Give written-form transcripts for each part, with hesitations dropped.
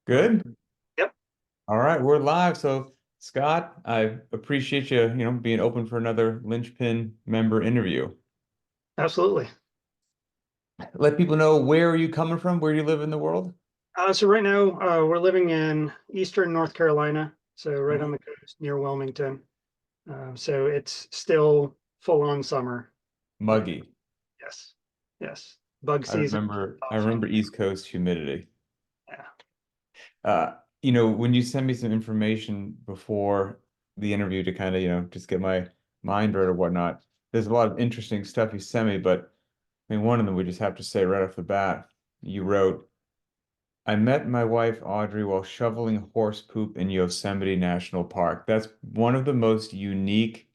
Good. Yep, All right, we're live. So, Scott, I appreciate you, being open for another Linchpin member interview. absolutely. Let people know, where are you coming from? Where do you live in the world? So right now, we're living in Eastern North Carolina, so right on Mhm. the coast near Wilmington. So it's still full on summer right now. Muggy. Yes, yes. Bug I season remember I off, and remember East Coast humidity. yeah. Uh, when you send me some information before the interview to kind of, just get my mind right or whatnot, there's a lot of interesting stuff you sent me, but I mean, one of them we just have to say right off the bat. You wrote, I met my wife Audrey while shoveling horse poop in Yosemite National Park. That's one of the most unique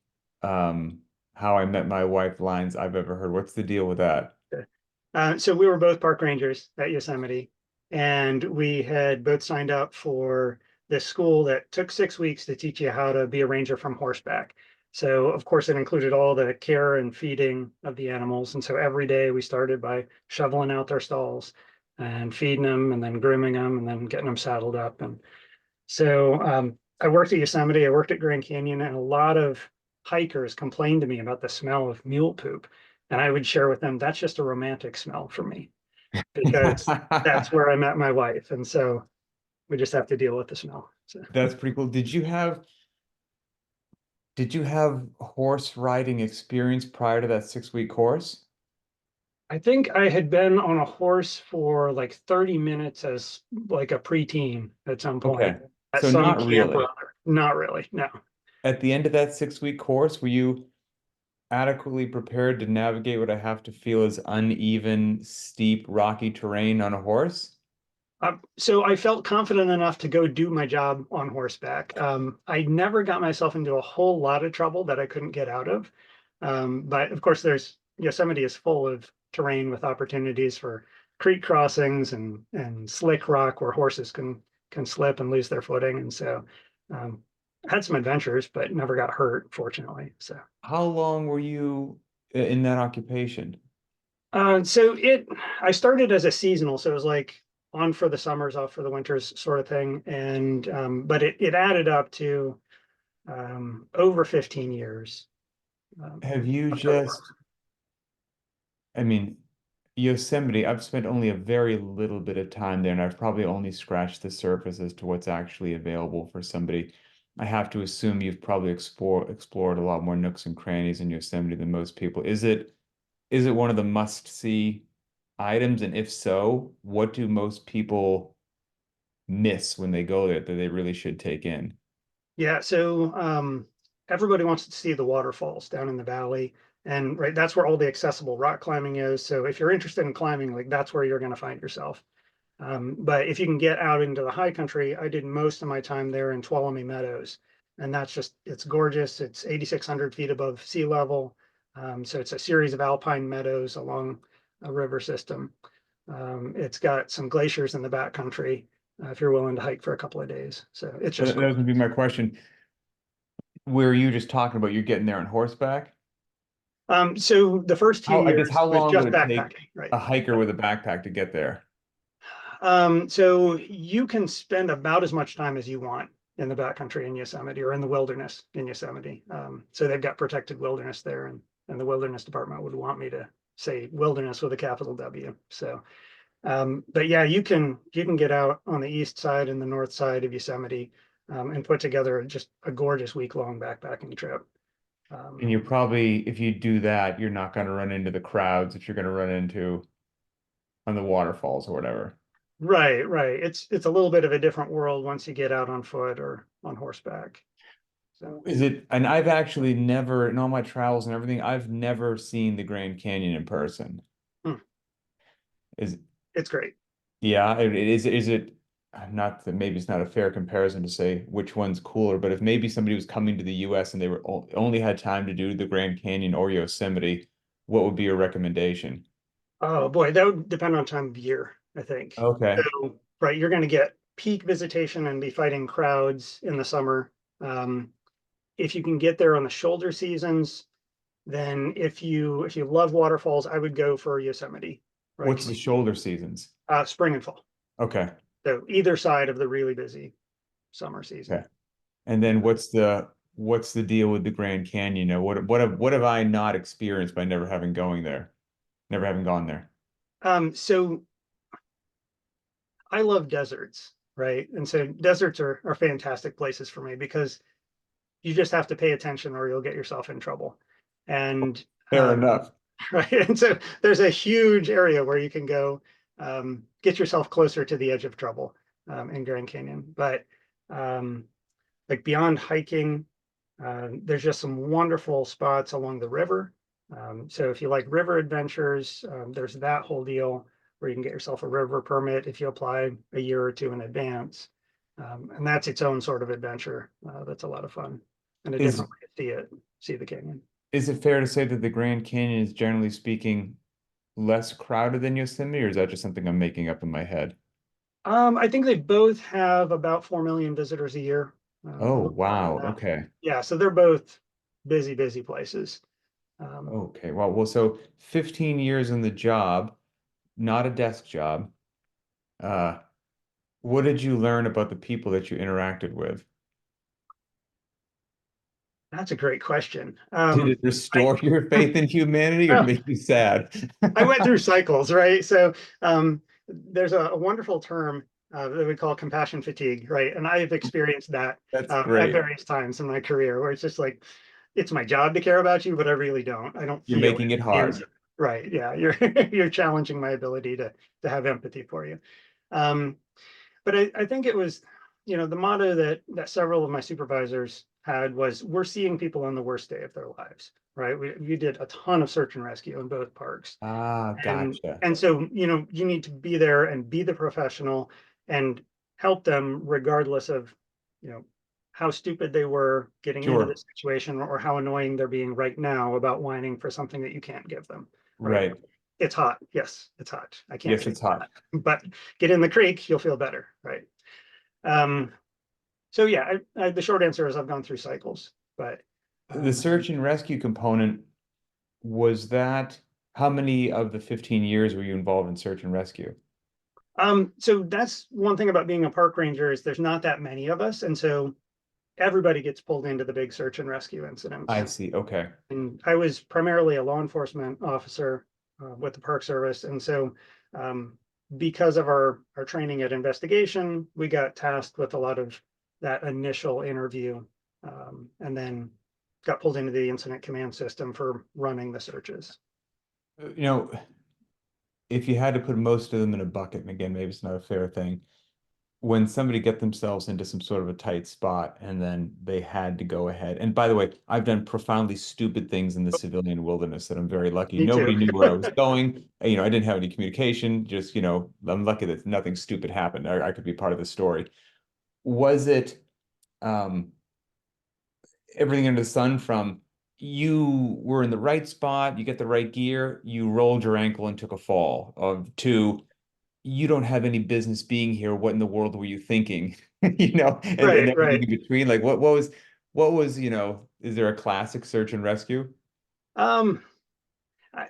how I met my wife lines I've ever heard. What's the deal with that? Okay. So we were both park rangers at Yosemite, and we had both signed up for this school that took 6 weeks to teach you how to be a ranger from horseback. So, of course, it included all the care and feeding of the animals. And so every day we started by shoveling out their stalls and feeding them and then grooming them and then getting them saddled up. And so I worked at Yosemite, I worked at Grand Canyon, and a lot of hikers complained to me about the smell of mule poop. And I would share with them, that's just a romantic smell for me because that's where I met my wife. And so we just have to deal with the smell. So That's pretty cool. Did you have horse riding experience prior to that 6 week course? I think I had been on a horse for like 30 minutes as like a preteen at some point Okay. at So some not camp or really. other. Not really, no. At the end of that 6 week course, were you adequately prepared to navigate what I have to feel is uneven, steep, rocky terrain on a horse? So I felt confident enough to go do my job on horseback. I never got myself into a whole lot of trouble that I couldn't get out of. But of course, there's Yosemite is full of terrain with opportunities for creek crossings and slick rock where horses can slip and lose their footing. And so had some adventures, but never got hurt, fortunately. So How long were you in that occupation? so it I started as a seasonal, so it was like on for the summers, off for the winters sort of thing. And but it added up to over 15 years. Um, Have you of total work. just, I mean, Yosemite, I've spent only a very little bit of time there, and I've probably only scratched the surface as to what's actually available for somebody. I have to assume you've probably explored a lot more nooks and crannies in Yosemite than most people. Is it one of the must-see items? And if so, what do most people miss when they go there that they really should take in? Yeah, so everybody wants to see the waterfalls down in the valley, and right, that's where all the accessible rock climbing is. So if you're interested in climbing, like that's where you're going to find yourself. But if you can get out into the high country, I did most of my time there in Tuolumne Meadows, and that's just it's gorgeous. It's 8,600 feet above sea level, so it's a series of alpine meadows along a river system. It's got some glaciers in the back country if you're willing to hike for a couple of days. So it's That just that was cool. gonna be my question. Were you just talking about you're getting there on horseback? So the first few I guess years how was long would just it take backpacking, right? a hiker with a backpack to get there? So you can spend about as much time as you want in the backcountry in Yosemite or in the wilderness in Yosemite. So they've got protected wilderness there, and the wilderness department would want me to say wilderness with a capital W. So, but yeah, you can get out on the east side and the north side of Yosemite and put together just a gorgeous week-long backpacking trip. Um, And you probably, if you do that, you're not going to run into the crowds that you're going to run into on the waterfalls or whatever. right, right. It's a little bit of a different world once you get out on foot or on horseback. So. Is it, and I've actually never, in all my travels and everything, I've never seen the Grand Canyon in person. Hmm. Is, It's great. yeah, is it, not that maybe it's not a fair comparison to say which one's cooler, but if maybe somebody was coming to the US and they were only had time to do the Grand Canyon or Yosemite, what would be your recommendation? Oh boy, that would depend on time of year, I think. Okay. So, right, you're going to get peak visitation and be fighting crowds in the summer. Um, if you can get there on the shoulder seasons, then if you love waterfalls, I would go for Yosemite, right? What's the shoulder seasons? Spring and fall. Okay. So either side of the really busy summer Okay. season. And then what's the deal with the Grand Canyon? You know, what have I not experienced by never having gone there? So I love deserts, right? And so deserts are fantastic places for me because you just have to pay attention or you'll get yourself in trouble. And Fair enough. right. And so there's a huge area where you can go get yourself closer to the edge of trouble in Grand Canyon. But um, like beyond hiking, there's just some wonderful spots along the river. So if you like river adventures, there's that whole deal where you can get yourself a river permit if you apply a year or two in advance. And that's its own sort of adventure. That's a lot of fun and a Is different way to see it, see the canyon. is it fair to say that the Grand Canyon is generally speaking less crowded than Yosemite, or is that just something I'm making up in my head? I think they both have about 4 million visitors a year, a Oh, little more than wow. that. Okay. Yeah, so they're both busy, busy places. Um, Okay. Well, so 15 years in the job, not a desk job. Uh, what did you learn about the people that you interacted with? that's a great question. Did it I restore your faith in humanity or well, make you sad? I went through cycles, right? So there's a wonderful term that we call compassion fatigue, right? And I've experienced that That's at great. various times in my career, where it's just like it's my job to care about you, but I really don't. I don't You're feel making it it hard. inside. Right? Yeah, you're you're challenging my ability to have empathy for you. Um, but I think it was, the motto that several of my supervisors had was, "We're seeing people on the worst day of their lives." Right? We did a ton of search and rescue in both parks, Ah, and gotcha. and so you need to be there and be the professional and help them regardless of you know how stupid they were getting into Sure. this situation or how annoying they're being right now about whining for something that you can't give them. Right? Right. It's hot. Yes, it's hot. I can't Yes, change it's hot. that. But get in the creek, you'll feel better. Right? um so yeah, the short answer is I've gone through cycles, but The um search and rescue component, was that how many of the 15 years were you involved in search and rescue? so that's one thing about being a park ranger is there's not that many of us, and so everybody gets pulled into the big search and rescue I incidents. see. Okay. And I was primarily a law enforcement officer with the Park Service, and so because of our training at investigation, we got tasked with a lot of that initial interview, and then got pulled into the incident command system for running the searches. You know, if you had to put most of them in a bucket, and again, maybe it's not a fair thing, when somebody get themselves into some sort of a tight spot and then they had to go ahead. And by the way, I've done profoundly stupid things in the civilian wilderness that I'm very lucky. Me too. Nobody knew where I was going. I didn't have any communication. Just, I'm lucky that nothing stupid happened. I could be part of the story. Was it um everything under the sun from you were in the right spot, you get the right gear, you rolled your ankle and took a fall, of to you don't have any business being here. What in the world were you thinking? And Right, everything right. in between. Like what was, is there a classic search and rescue? Um, I,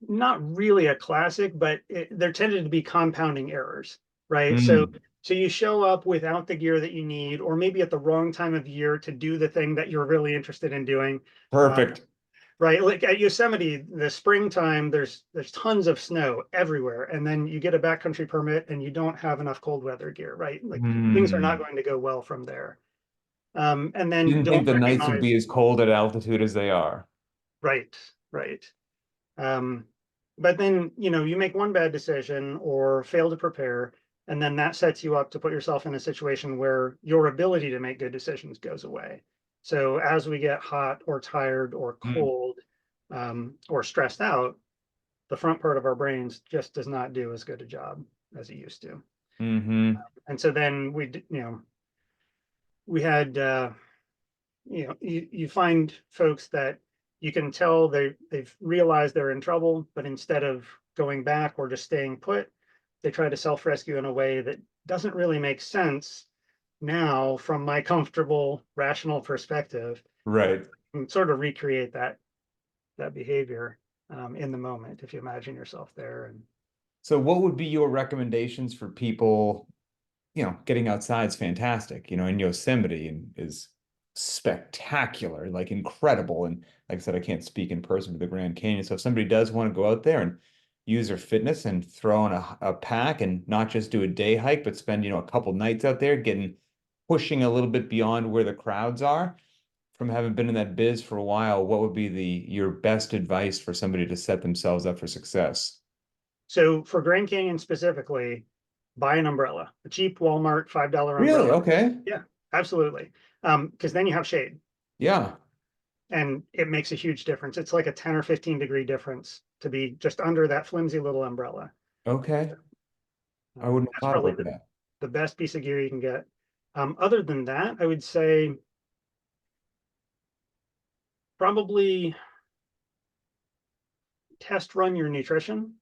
not really a classic, but there tended to be compounding errors, right? So Mm, so you show up without the gear that you need, or maybe at the wrong time of year to do the thing that you're really interested in doing. perfect. Right, like at Yosemite, the springtime, there's tons of snow everywhere, and then you get a backcountry permit and you don't have enough cold weather gear, right? Like things are not Hmm. going to go well from there. And then Didn't don't think the nights would recognize, be as cold at altitude as they are. right, right. Um, but then, you make one bad decision or fail to prepare, and then that sets you up to put yourself in a situation where your ability to make good decisions goes away. So as we get hot or tired or Mm. cold or stressed out, the front part of our brains just does not do as good a job as it used to. Hmm. And so then we had you find folks that you can tell they've realized they're in trouble, but instead of going back or just staying put, they try to self-rescue in a way that doesn't really make sense now from my comfortable, rational perspective. Right. And sort of recreate that behavior in the moment if you imagine yourself there. And So what would be your recommendations for people? getting outside is fantastic, and Yosemite and is spectacular, like incredible. And like I said, I can't speak in person for the Grand Canyon. So if somebody does want to go out there and use their fitness and throw in a pack and not just do a day hike, but spend, a couple nights out there pushing a little bit beyond where the crowds are, from having been in that biz for a while, what would be your best advice for somebody to set themselves up for success? So for Grand Canyon specifically, buy an umbrella, a cheap Walmart $5 Really? umbrella. Okay. Yeah, absolutely. Because then you have shade Yeah. and it makes a huge difference. It's like a 10 or 15-degree difference to be just under that flimsy little umbrella. Okay. I wouldn't have That's thought probably about that. the best piece of gear you can get. Other than that, I would say probably test run your nutrition.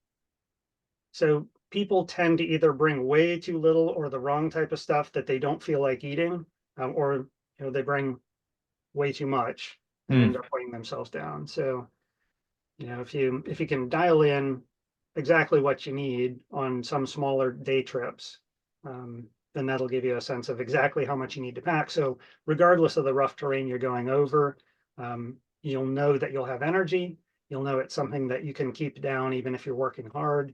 So people tend to either bring way too little or the wrong type of stuff that they don't feel like eating, or they bring way too much and end Hmm. up weighing themselves down. So if you can dial in exactly what you need on some smaller day trips, then that'll give you a sense of exactly how much you need to pack. So regardless of the rough terrain you're going over, you'll know that you'll have energy. You'll know it's something that you can keep down even if you're working hard,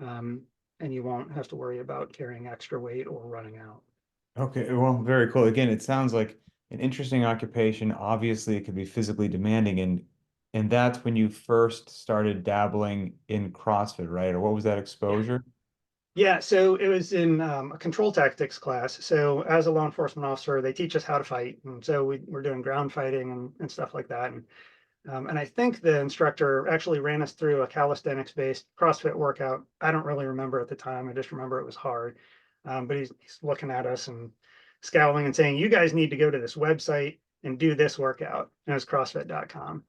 um, and you won't have to worry about carrying extra weight or running out. Okay. Well, very cool. Again, it sounds like an interesting occupation. Obviously, it could be physically demanding, and that's when you first started dabbling in CrossFit, right? Or what was that Yeah. exposure? Yeah, so it was in a control tactics class. So as a law enforcement officer, they teach us how to fight, and so we're doing ground fighting and stuff like that. And I think the instructor actually ran us through a calisthenics-based CrossFit workout. I don't really remember at the time. I just remember it was hard. But he's looking at us and scowling and saying, "You guys need to go to this website and do this workout." And it was CrossFit.com.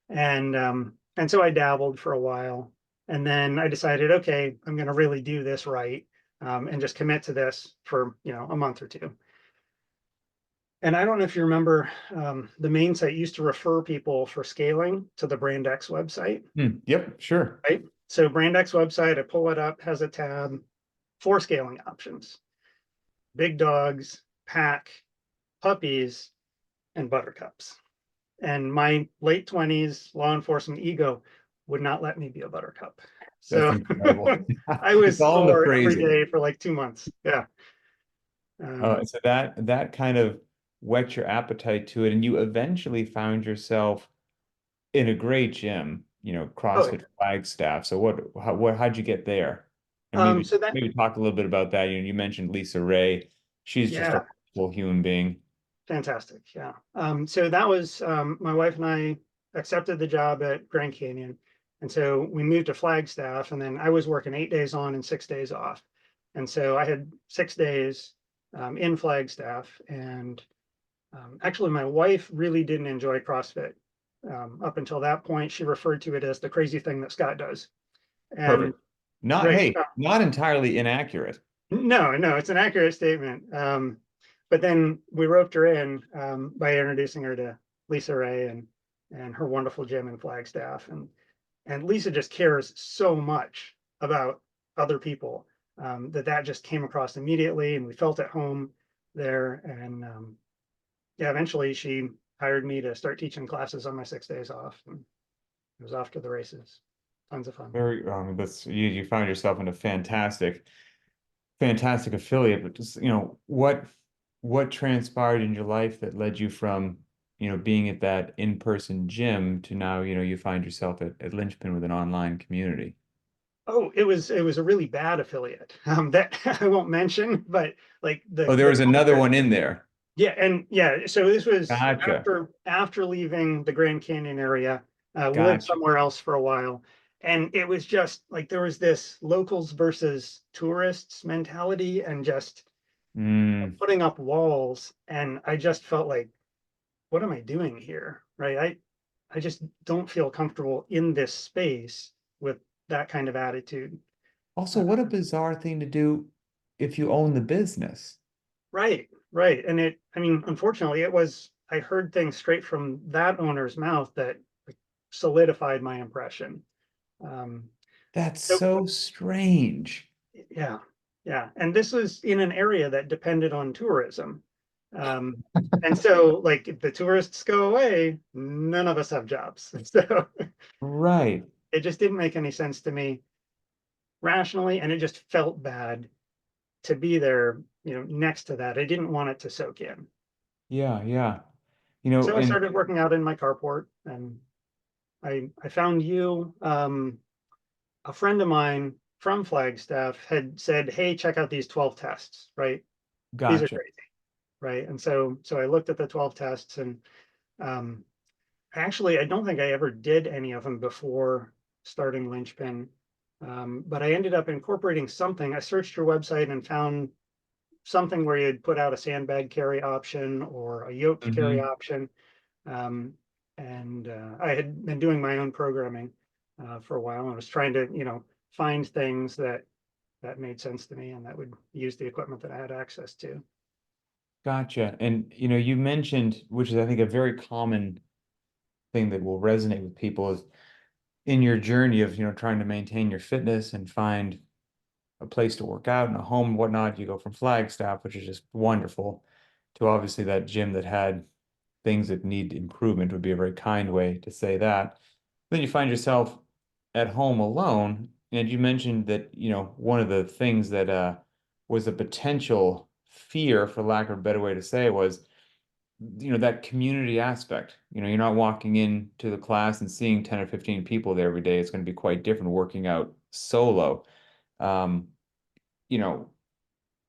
And so I dabbled for a while, and then I decided, okay, I'm going to really do this right, and just commit to this for a month or two. And I don't know if you remember, the main site used to refer people for scaling to the Brand X website, Hmm. Yep, sure. right? So Brand X website, I pull it up, has a tab, 4 scaling options: big dogs, pack, puppies, and buttercups. And my late 20s law enforcement ego would not let me be a buttercup. That's So incredible. I It's was all in the sore every phrasing. day for like 2 months. Yeah. Um, So that kind of whet your appetite to it, and you eventually found yourself in a great gym, oh, yeah. CrossFit Flagstaff. So how'd you get there? And maybe So that, maybe talk a little bit about that. You mentioned Lisa Ray. She's just a yeah, wonderful human being. fantastic. Yeah. So that was, my wife and I accepted the job at Grand Canyon. And so we moved to Flagstaff, and then I was working 8 days on and 6 days off. And so I had 6 days in Flagstaff. And actually, my wife really didn't enjoy CrossFit. Up until that point, she referred to it as the crazy thing that Scott does. And Perfect. Not, right, hey, not entirely inaccurate. no, no, it's an accurate statement. But then we roped her in, by introducing her to Lisa Ray and her wonderful gym in Flagstaff. And Lisa just cares so much about other people, that just came across immediately, and we felt at home there. And yeah, eventually she hired me to start teaching classes on my 6 days off, and it was off to the races. Tons of fun. Very, that's you found yourself in a fantastic affiliate. But just, what transpired in your life that led you from, being at that in-person gym to now, you find yourself at Linchpin with an online community. Oh, it was a really bad affiliate, that I won't mention, but like Oh, there the was another one in there. yeah, and yeah, so this was Gotcha. after leaving the Grand Canyon area. We lived Gotcha. somewhere else for a while, and it was just like there was this locals versus tourists mentality, and just Mm. putting up walls, and I just felt like, what am I doing here? Right? I just don't feel comfortable in this space with that kind of attitude. Also, Uh, what a bizarre thing to do if you own the business. right, right. And I mean, unfortunately, I heard things straight from that owner's mouth that like, solidified my impression. Um, That's so so strange. yeah. Yeah, and this was in an area that depended on tourism. Um, and so like if the tourists go away, none of us have jobs. So Right. it just didn't make any sense to me rationally, and it just felt bad to be there, next to that. I didn't want it to soak in. Yeah, yeah. So I And started working out in my carport, and I found you. A friend of mine from Flagstaff had said, "Hey, check out these 12 tests, right? These are gotcha. crazy." Right. And so I looked at the 12 tests, and um, actually, I don't think I ever did any of them before starting Linchpin. But I ended up incorporating something. I searched your website and found something where you'd put out a sandbag carry option or a yoke carry Hmm. option. Um, and I had been doing my own programming for a while, and was trying to, find things that made sense to me and that would use the equipment that I had access to. Gotcha. And you mentioned, which is I think a very common thing that will resonate with people is in your journey of, trying to maintain your fitness and find a place to work out and a home and whatnot, you go from Flagstaff, which is just wonderful, to obviously that gym that had things that need improvement would be a very kind way to say that. Then you find yourself at home alone, and you mentioned that, one of the things that was a potential fear, for lack of a better way to say it, was, that community aspect. You're not walking into the class and seeing 10 or 15 people there every day. It's going to be quite different working out solo. Um, you know,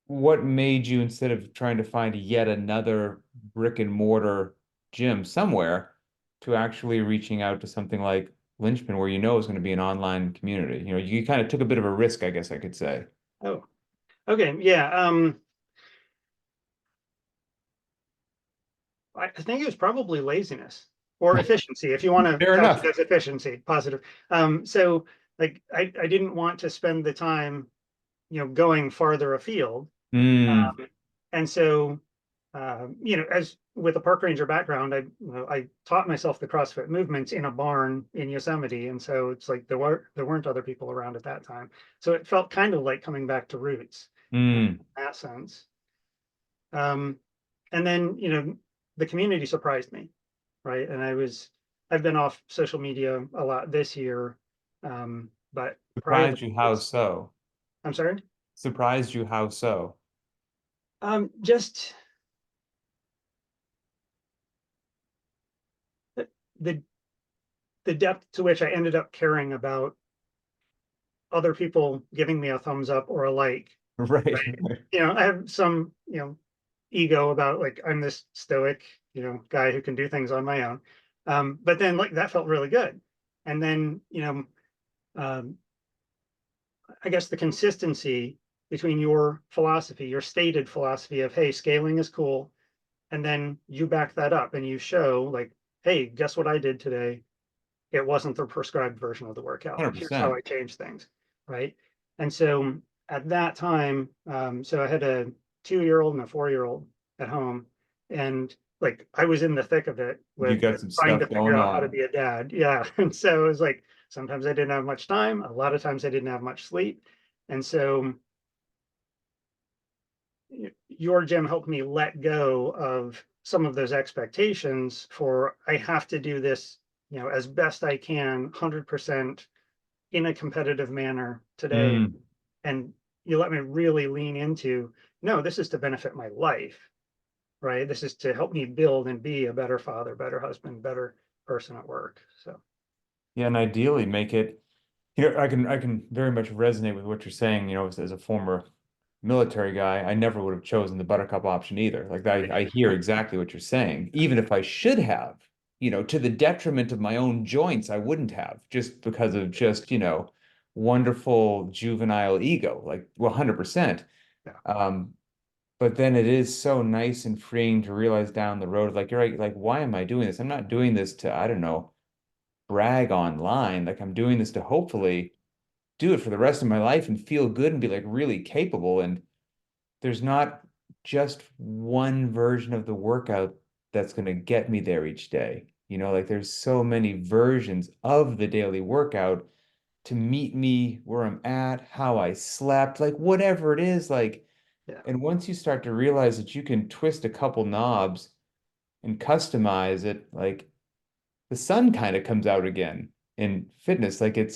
what made you, instead of trying to find yet another brick and mortar gym somewhere, to actually reaching out to something like Linchpin, where is going to be an online community? You kind of took a bit of a risk, I guess I could say. Oh, okay. Yeah. I think it was probably laziness or efficiency, if you want to Fair couch it enough. as efficiency, positive. So like I didn't want to spend the time, going farther afield. Mm, And so, as with a park ranger background, I taught myself the CrossFit movements in a barn in Yosemite. And so it's like there weren't other people around at that time. So it felt kind of like coming back to roots in mm. that sense. Um, and then, the community surprised me, right? And I've been off social media a lot this year. But prior to Surprised you how this, so? I'm sorry. Surprised you how so? Just the the depth to which I ended up caring about other people giving me a thumbs up or a like. Right. Right. I have some, ego about like I'm this stoic, guy who can do things on my own. But then like that felt really good. And then, um, I guess the consistency between your philosophy, your stated philosophy of, hey, scaling is cool, and then you back that up and you show like, hey, guess what I did today? It wasn't the prescribed version of the workout. Here's how 100%. I changed things, right? And so at that time, so I had a 2-year-old and a 4-year-old at home, and like I was in the thick of it You with got some trying to stuff figure going out how to on. be a dad. Yeah, and so it was like sometimes I didn't have much time. A lot of times I didn't have much sleep, and so your gym helped me let go of some of those expectations for I have to do this, as best I can, 100% in a competitive manner today. Mm. And you let me really lean into, no, this is to benefit my life, right? This is to help me build and be a better father, better husband, better person at work. So, Yeah, and ideally make it, I can very much resonate with what you're saying, as a former military guy. I never would have chosen the buttercup option either. Like I hear exactly what you're saying. Even if I should have, to the detriment of my own joints, I wouldn't have, just because of just, wonderful juvenile ego, like 100%. yeah. Um, but then it is so nice and freeing to realize down the road, like you're right, like why am I doing this? I'm not doing this to, I don't know, brag online. Like I'm doing this to hopefully do it for the rest of my life and feel good and be like really capable. And there's not just one version of the workout that's going to get me there each day. Like there's so many versions of the daily workout to meet me where I'm at, how I slept, like whatever it is, like, Yeah. and once you start to realize that you can twist a couple knobs and customize it, like the sun kind of comes out again in fitness. Like it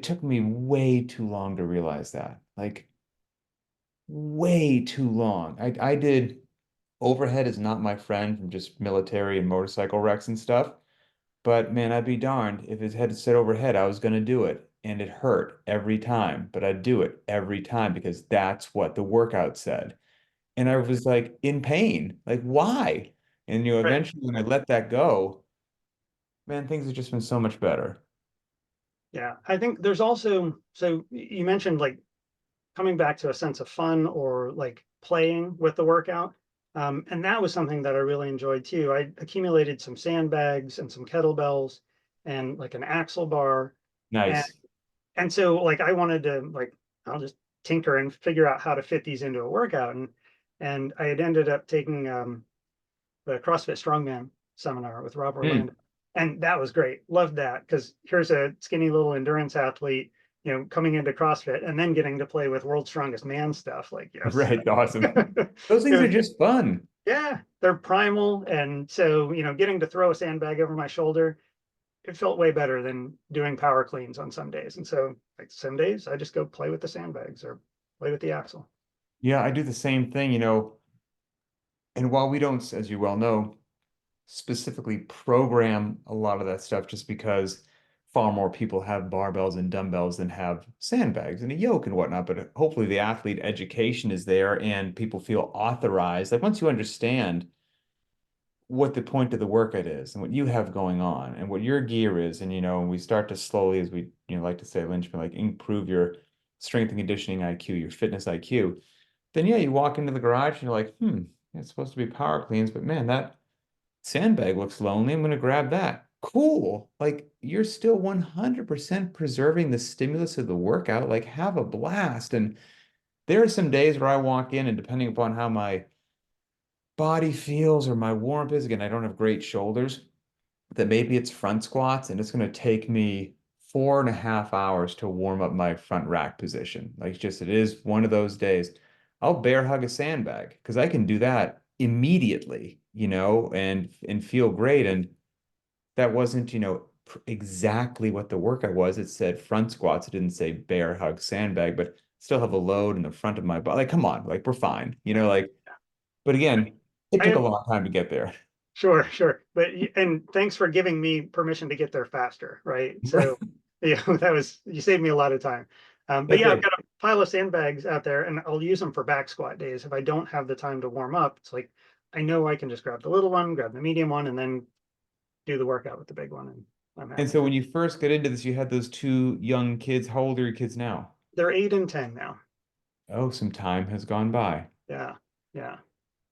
took me way too long to realize that. Like way too long. I did overhead is not my friend from just military and motorcycle wrecks and stuff. But man, I'd be darned if his head said overhead, I was going to do it. And it hurt every time, but I'd do it every time because that's what the workout said. And I was like in pain. Like, why? And Right. eventually when I let that go, man, things have just been so much better. Yeah. I think there's also, so you mentioned like coming back to a sense of fun or like playing with the workout. And that was something that I really enjoyed too. I accumulated some sandbags and some kettlebells and like an axle bar. And Nice. and so like I wanted to like I'll just tinker and figure out how to fit these into a workout. And I had ended up taking the CrossFit Strongman seminar with Rob Hmm. Orlando. And that was great. Loved that because here's a skinny little endurance athlete, coming into CrossFit and then getting to play with world's strongest man stuff. Like, yes. Right. Awesome. Those It things are was, just fun. yeah, they're primal. And so, getting to throw a sandbag over my shoulder, it felt way better than doing power cleans on some days. And so, like, some days I just go play with the sandbags or play with the axle. Yeah, I do the same thing, and while we don't, as you well know, specifically program a lot of that stuff just because far more people have barbells and dumbbells than have sandbags and a yoke and whatnot. But hopefully the athlete education is there and people feel authorized. Like once you understand what the point of the workout is and what you have going on and what your gear is, and and we start to slowly, as we like to say, Linchpin, like improve your strength and conditioning IQ, your fitness IQ, then yeah, you walk into the garage and you're like, it's supposed to be power cleans, but man, that sandbag looks lonely. I'm going to grab that. Cool. Like you're still 100% preserving the stimulus of the workout. Like have a blast. And there are some days where I walk in and depending upon how my body feels or my warmth is, again, I don't have great shoulders, that maybe it's front squats and it's going to take me 4.5 hours to warm up my front rack position. Like just it is one of those days. I'll bear hug a sandbag because I can do that immediately, and feel great. And that wasn't, exactly what the workout was. It said front squats. It didn't say bear hug sandbag, but still have a load in the front of my body. Like, come on, like we're fine, like, but again, it I took a had long time to get there. Sure, sure. And thanks for giving me permission to get there faster, right? So, that was, you saved me a lot of time. But That's yeah, I've right. got a pile of sandbags out there and I'll use them for back squat days. If I don't have the time to warm up, it's like, I know I can just grab the little one, grab the medium one, and then do the workout with the big one. And I'm And happy. so when you first get into this, you had those two young kids. How old are your kids now? They're 8 and 10 now. Oh, some time has gone by. Yeah. Yeah. So,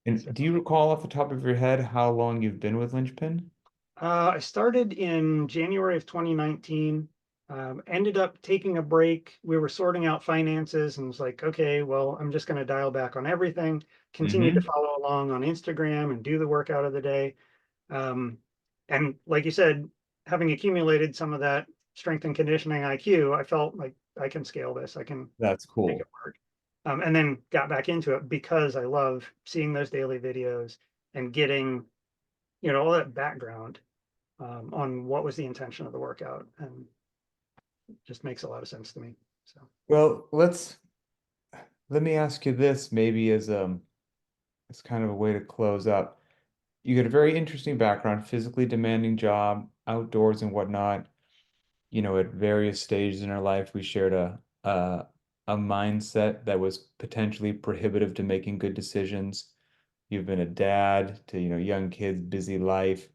And do you recall off the top of your head how long you've been with Linchpin? I started in January of 2019. Ended up taking a break. We were sorting out finances and was like, okay, well, I'm just going to dial back on everything. Continue to Mm-hmm. follow along on Instagram and do the workout of the day. Um, and like you said, having accumulated some of that strength and conditioning IQ, I felt like I can scale this. I can That's make it cool. work. And then got back into it because I love seeing those daily videos and getting, all that background on what was the intention of the workout, and it just makes a lot of sense to me. So, Well, let me ask you this maybe as kind of a way to close up. You get a very interesting background, physically demanding job, outdoors and whatnot. At various stages in our life, we shared a mindset that was potentially prohibitive to making good decisions. You've been a dad to, young kids, busy life.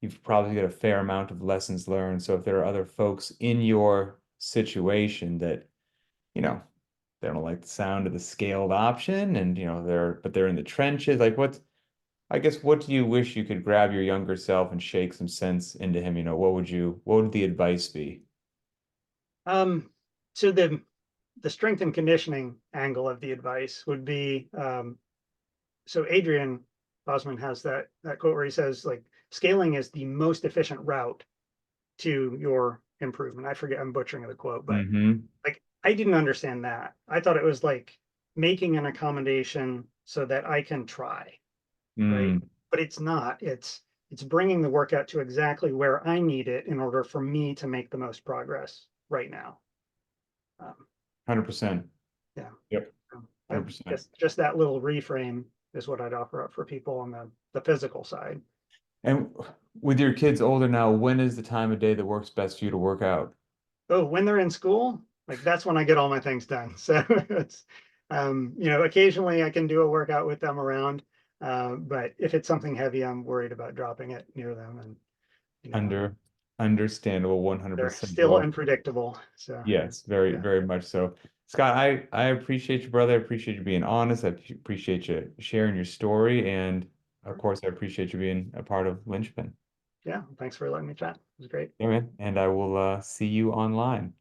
You've probably got a fair amount of lessons learned. So if there are other folks in your situation that, you know, they don't like the sound of the scaled option and, they're in the trenches, like I guess, what do you wish you could grab your younger self and shake some sense into him? What would the advice be? um, so the strength and conditioning angle of the advice would be, so Adrian Bosman has that quote where he says like scaling is the most efficient route to your improvement. I forget, I'm butchering the quote, but Mm-hmm. like I didn't understand that. I thought it was like making an accommodation so that I can try, right? Mm, But it's not. It's bringing the workout to exactly where I need it in order for me to make the most progress right now. Um, 100%. yeah. Yep. I 100%. guess just that little reframe is what I'd offer up for people on the physical side. And with your kids older now, when is the time of day that works best for you to work out? Oh, when they're in school, like that's when I get all my things done. So it's, occasionally I can do a workout with them around. But if it's something heavy, I'm worried about dropping it near them, and you know, Under Understandable, they're 100%. still Well, unpredictable. So yes, very, yeah, very much so. Scott, I appreciate you, brother. I appreciate you being honest. Appreciate you sharing your story. And of course, I appreciate you being a part of Linchpin. yeah. Thanks for letting me chat. It was great. Yeah, man. And I will see you online.